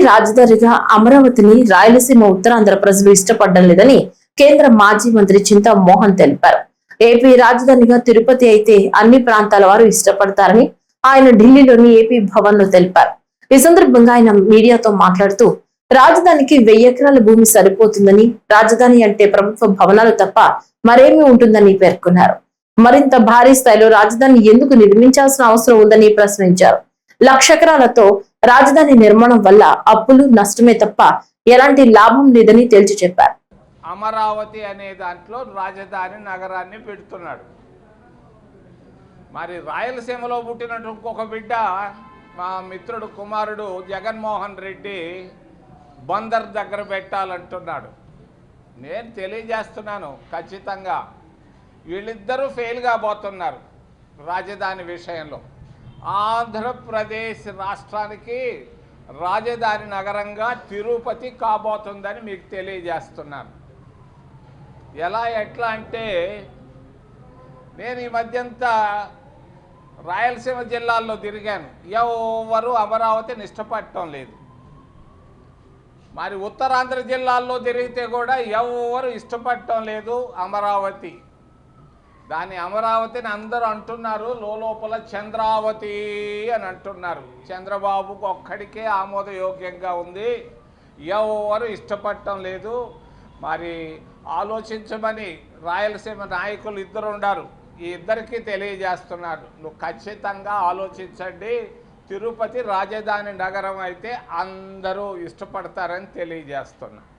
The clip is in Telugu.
రాజధానిగా అమరావతిని రాయలసీమ ఉత్తరాంధ్ర ప్రజలు ఇష్టపడడం లేదని కేంద్ర మాజీ మంత్రి చింతా మోహన్ తెలిపారు. ఏపీ రాజధానిగా తిరుపతి అయితే అన్ని ప్రాంతాల వారు ఇష్టపడతారని ఆయన ఢిల్లీలోని ఏపీ భవన్ లో తెలిపారు. ఈ సందర్భంగా ఆయన మీడియాతో మాట్లాడుతూ రాజధానికి 1000 ఎకరాల భూమి సరిపోతుందని, రాజధాని అంటే ప్రభుత్వ భవనాలు తప్ప మరేమీ ఉంటుందని పేర్కొన్నారు. మరింత భారీ స్థాయిలో రాజధాని ఎందుకు నిర్మించాల్సిన అవసరం ఉందని ప్రశ్నించారు. 1,00,000 ఎకరాలతో రాజధాని నిర్మాణం వల్ల అప్పులు నష్టమే తప్ప ఎలాంటి లాభం లేదని తేల్చి చెప్పారు. అమరావతి అనే దాంట్లో రాజధాని నగరాన్ని పెడుతున్నాడు. మరి రాయలసీమలో పుట్టిన ఇంకొక బిడ్డ మా మిత్రుడు కుమారుడు జగన్మోహన్ రెడ్డి బందర్ దగ్గర పెట్టాలంటున్నాడు. నేను తెలియజేస్తున్నాను, ఖచ్చితంగా వీళ్ళిద్దరూ ఫెయిల్ కాబోతున్నారు రాజధాని విషయంలో. ఆంధ్రప్రదేశ్ రాష్ట్రానికి రాజధాని నగరంగా తిరుపతి కాబోతుందని మీకు తెలియజేస్తున్నాను. ఎట్లా అంటే నేను ఈ మధ్యంతా రాయలసీమ జిల్లాల్లో తిరిగాను. ఎవరు అమరావతిని ఇష్టపడటం లేదు. మరి ఉత్తరాంధ్ర జిల్లాల్లో తిరిగితే కూడా ఎవరు ఇష్టపడటం లేదు అమరావతి. దాని అమరావతిని అందరూ అంటున్నారు, లోపల చంద్రావతి అని అంటున్నారు. చంద్రబాబుకు ఒక్కడికే ఆమోదయోగ్యంగా ఉంది, ఎవరు ఇష్టపడటం లేదు. మరి ఆలోచించమని రాయలసీమ నాయకులు ఇద్దరు ఉన్నారు, ఈ ఇద్దరికీ తెలియజేస్తున్నారు. నువ్వు ఖచ్చితంగా ఆలోచించండి. తిరుపతి రాజధాని నగరం అయితే అందరూ ఇష్టపడతారని తెలియజేస్తున్నా.